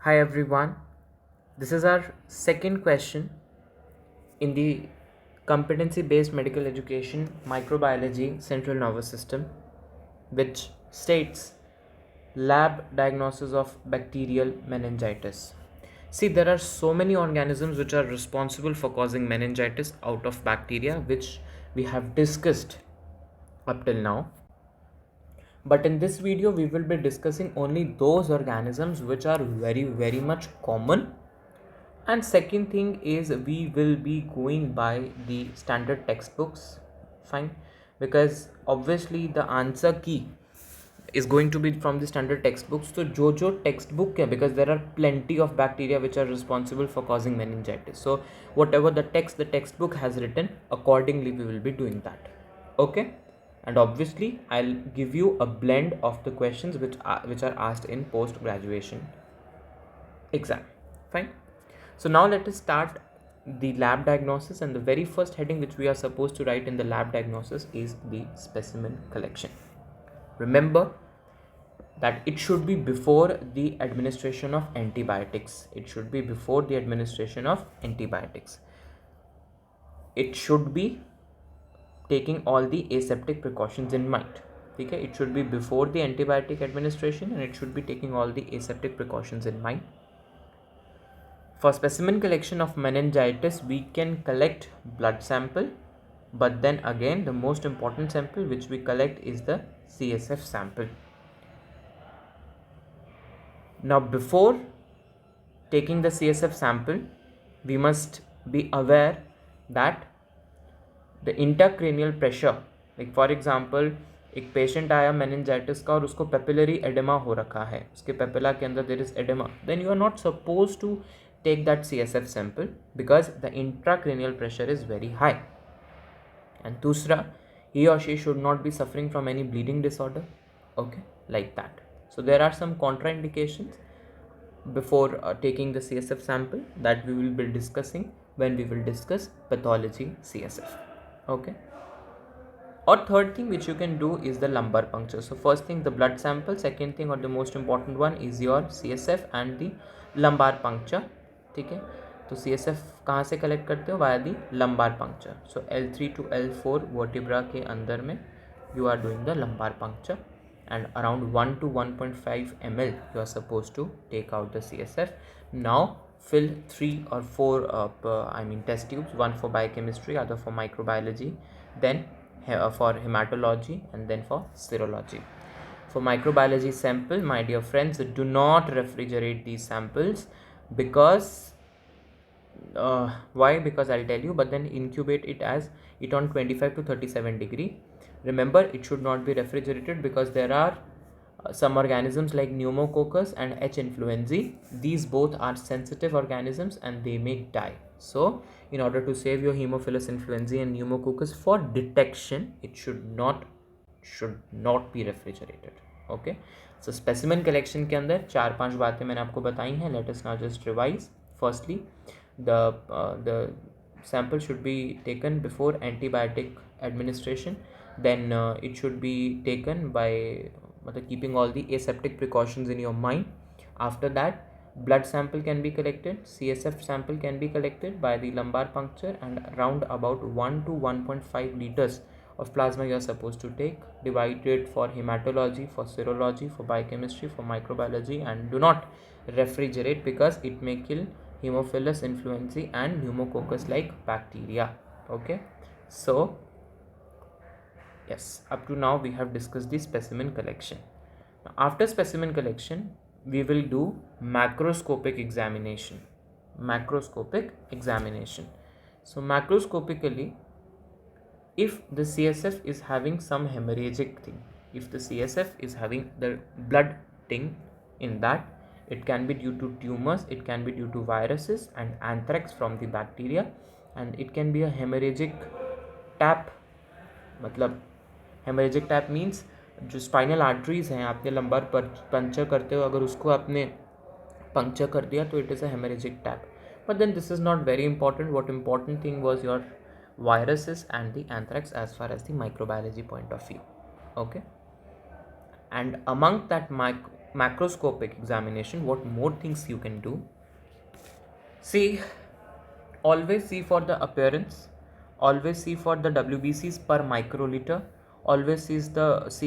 Hi everyone. This is our second question in the competency based medical education microbiology central nervous system, which states lab diagnosis of bacterial meningitis. See, there are so many organisms which are responsible for causing meningitis out of bacteria, which we have discussed up till now. But in this video, we will be discussing only those organisms which are very much common. And second thing is we will be going by the standard textbooks, fine, because obviously the answer key is going to be from the standard textbooks. So जो textbook है, because there are plenty of bacteria which are responsible for causing meningitis. So whatever the textbook has written, accordingly we will be doing that. Okay, and obviously I'll give you a blend of the questions which are asked in post graduation exam. Fine. So now let us start the lab diagnosis, and the very first heading which we are supposed to write in the lab diagnosis is the specimen collection. Remember that it should be before the administration of antibiotics. It should be before the administration of antibiotics. It should be taking all the aseptic precautions in mind. Okay, it should be before the antibiotic administration, and it should be taking all the aseptic precautions in mind. For specimen collection of meningitis, we can collect blood sample, but then again the most important sample which we collect is the CSF sample. Now before taking the CSF sample, we must be aware that the intracranial pressure, like for example एक patient आया meningitis का और उसको papillary oedema हो रखा है, उसके papilla के अंदर there is oedema, then you are not suppose to take that CSF sample because the intracranial pressure is very high. And dusra, he or she should not be suffering from any bleeding disorder, okay, like that. So there are some contraindications before taking the CSF sample that we will be discussing when we will discuss pathology CSF, okay. Or third thing which you can do is the lumbar puncture. So first thing the blood sample, second thing or the most important one is your CSF and the lumbar puncture. ठीक है, तो CSF कहाँ से collect करते हो? Via the lumbar puncture. So L3 to L4 vertebra के अंदर में you are doing the lumbar puncture, and around 1 to 1.5 ml you are supposed to take out the CSF. Now fill 3 or 4 test tubes, one for biochemistry, other for microbiology, then for hematology, and then for serology. For microbiology sample, my dear friends, do not refrigerate these samples because why? Because I'll tell you, but then incubate it on 25 to 37 degree. Remember, it should not be refrigerated because there are some organisms like pneumococcus and H. influenzae. These both are sensitive organisms and they may die. So in order to save your Haemophilus influenzae and pneumococcus for detection, it should not be refrigerated. Okay, so specimen collection के अंदर 4-5 बातें मैंने आपको बताई हैं. Let us now just revise. Firstly, the sample should be taken before antibiotic administration. Then it should be taken by keeping all the aseptic precautions in your mind. After that, blood sample can be collected, CSF sample can be collected by the lumbar puncture, and around about 1 to 1.5 liters of plasma you are supposed to take, divided for hematology, for serology, for biochemistry, for microbiology, and do not refrigerate because it may kill Haemophilus influenzae and pneumococcus like bacteria. Okay, so yes, up to now we have discussed the specimen collection. Now, after specimen collection, we will do macroscopic examination. So macroscopically, if the CSF is having some hemorrhagic thing, if the CSF is having the blood thing in that, it can be due to tumors, it can be due to viruses and anthrax from the bacteria, and it can be a hemorrhagic tap. मतलब haemorrhagic tap means जो spinal arteries हैं, आपने lumbar पर puncture करते हो, अगर उसको आपने पंक्चर कर दिया तो it is a haemorrhagic tap. But then this is not very important. What important thing was your viruses and the anthrax as far as the microbiology point of view. Okay, and among that macroscopic examination, what more things you can do? See, always see for the appearance, always see for the WBCs per microliter, always see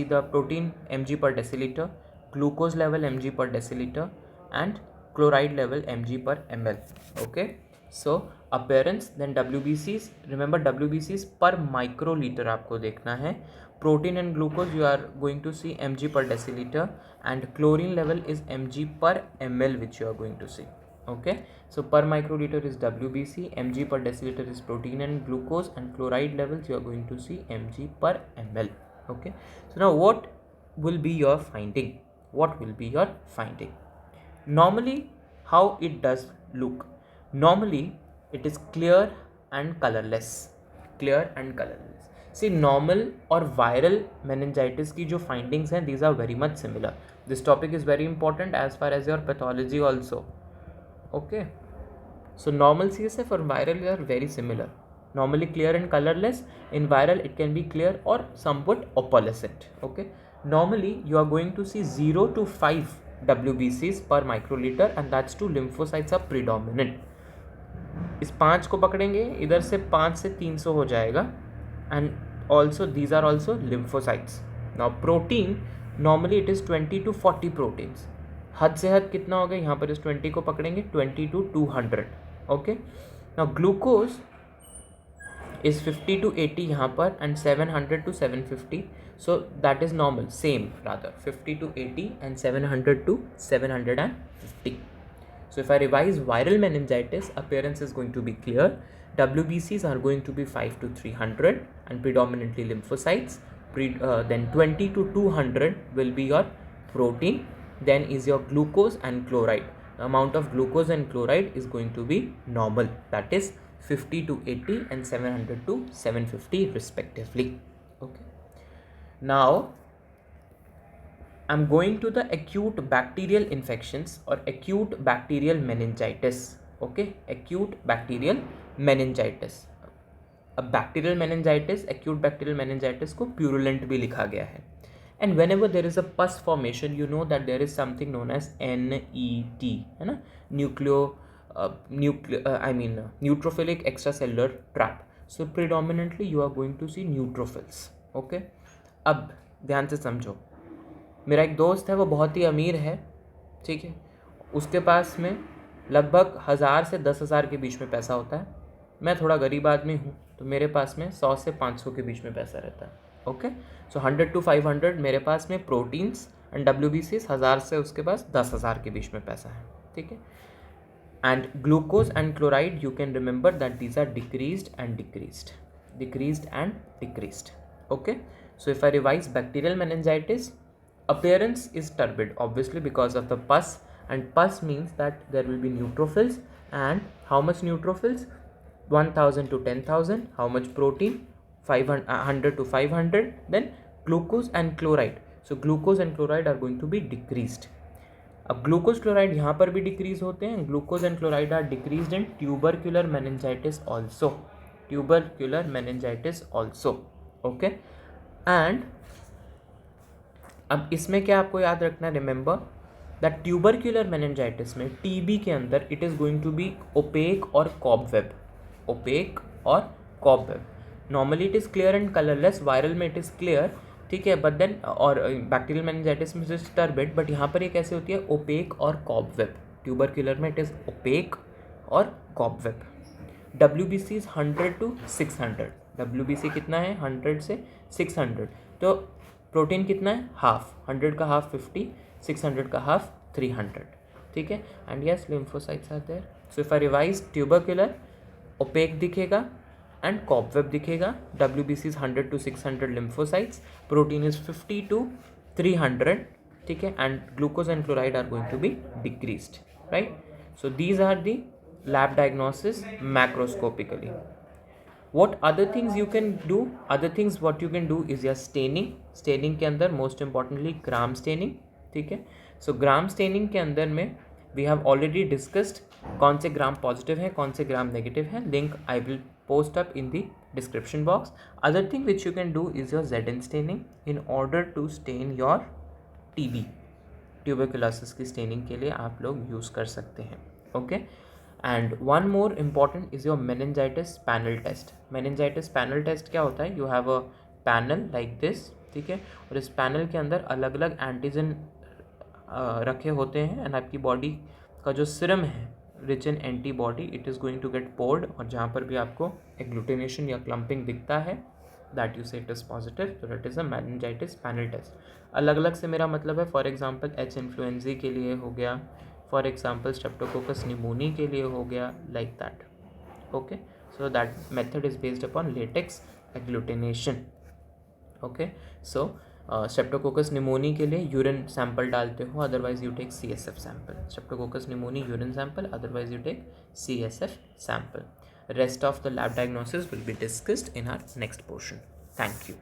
the protein mg per deciliter, glucose level mg per deciliter, and chloride level mg per ml. Okay, so appearance, then WBCs, remember WBCs per microliter आपको देखना है, protein and glucose you are going to see mg per deciliter, and chlorine level is mg per ml which you are going to see. Okay, so per microliter is WBC, mg per deciliter is protein and glucose, and chloride levels you are going to see mg per ml. Okay, so now what will be your finding? What will be your finding? Normally, how it does look? Normally, it is clear and colorless. Clear and colorless. See, normal or viral meningitis की जो findings हैं, these are very much similar. This topic is very important as far as your pathology also. Okay, so normal CSF or viral are very similar. Normally clear and colorless. In viral it can be clear or somewhat opalescent. Okay, normally you are going to see 0 to 5 WBCs per microliter, and that's to lymphocytes are predominant. इस 5 को पकड़ेंगे, इधर से 5 से 300 हो जाएगा, and also these are also lymphocytes. Now protein, normally it is 20 to 40 proteins. हद से हद कितना हो गया, यहाँ पर इस 20 को पकड़ेंगे 20 to 200. Okay, now glucose is 50 to 80 यहाँ पर, and 700 to 750, so that is normal, same rather, 50 to 80 and 700 to 750. So if I revise viral meningitis, appearance is going to be clear, WBCs are going to be 5 to 300 and predominantly lymphocytes, then 20 to 200 will be your protein, then is your glucose and chloride. The amount of glucose and chloride is going to be normal, that is 50 to 80 and 700 to 750 respectively. Okay, now I'm going to the acute bacterial infections or acute bacterial meningitis. Okay, acute bacterial meningitis. अब bacterial meningitis, acute bacterial meningitis को purulent भी लिखा गया है. And whenever there is a pus formation, you know that there is something known as NET, है ना, neutrophilic extracellular trap. So predominantly you are going to see neutrophils. Okay, अब ध्यान से समझो, मेरा एक दोस्त है, वो बहुत ही अमीर है, ठीक है, उसके पास में लगभग 1000 से 10,000 के बीच में पैसा होता है. मैं थोड़ा गरीब आदमी हूँ, तो मेरे पास में 100 से 500 के बीच में पैसा रहता है. ओके, सो 100 to 500 मेरे पास में प्रोटीन्स एंड WBCs, 1000 से उसके पास 10,000 के बीच में पैसा है. ठीक है, and glucose and chloride, you can remember that these are decreased and decreased, decreased and decreased. Okay, so if I revise bacterial meningitis, appearance is turbid obviously because of the pus, and pus means that there will be neutrophils, and how much neutrophils, 1000 to 10,000. How much protein, 100 to 500. Then glucose and chloride, so glucose and chloride are going to be decreased. अब glucose chloride यहाँ पर भी decrease होते हैं. Glucose and chloride are decreased in tubercular meningitis also, tubercular meningitis also. Okay, and अब इसमें क्या आपको याद रखना है, रिमेंबर दैट ट्यूबरक्यूलर मेनिंजाइटिस में, TB के अंदर, it is going to be opaque और कॉबवेब, ओपेक और cobweb. Normally it is clear and colourless, viral में इट इज़ क्लियर, ठीक है, बट देन, और बैक्टीरियल मेनिंजाइटिस में इट इज टर्बिड, बट यहाँ पर ये कैसे होती है, ओपेक और कॉबवेब. ट्यूबरक्यूलर में इट इज़ ओपेक और cobweb. WBC is 100 to 600. WBC कितना है, 100 से 600. तो प्रोटीन कितना है, हाफ, 100 का हाफ 50, 600 का हाफ 300. ठीक है, and yes lymphocytes are there. So if I revise, tubercular opaque दिखेगा एंड कॉबवेब दिखेगा. WBC is 100 to 600 lymphocytes, protein is 50 to 300. ठीक है, and glucose and chloride are going to be decreased, right. So these are the lab diagnosis macroscopically. What other things you can do? Other things what you can do is your staining. Staining के अंदर most importantly gram staining. ठीक है, so gram staining के अंदर में we have already discussed कौन से gram positive हैं, कौन से gram negative हैं. Link I will post up in the description box. Other thing which you can do is your ZN staining in order to stain your TB. Tuberculosis की staining के लिए आप लोग use कर सकते हैं. Okay. And one more important is your meningitis panel test. Meningitis panel test क्या होता है? You have a panel like this, ठीक है, और इस पैनल के अंदर अलग अलग एंटीजन रखे होते हैं एंड आपकी बॉडी का जो सीरम है rich in antibody, it is going to get poured, और जहाँ पर भी आपको एग्लूटिनेशन या क्लम्पिंग दिखता है that you say it is positive, तो that is a meningitis panel test. अलग अलग से मेरा मतलब है, फॉर एग्जांपल एच इन्फ्लुएंजा के लिए हो गया, फॉर एग्जांपल स्ट्रेप्टोकोकस निमोनी के लिए हो गया, like that. Okay, so that method is based upon latex agglutination. Okay, so Streptococcus pneumoniae के लिए यूरिन सैंपल डालते हो, otherwise you take CSF sample. Streptococcus pneumoniae urine sample, otherwise you take CSF sample. Rest of the lab diagnosis will be discussed in our next portion. Thank you.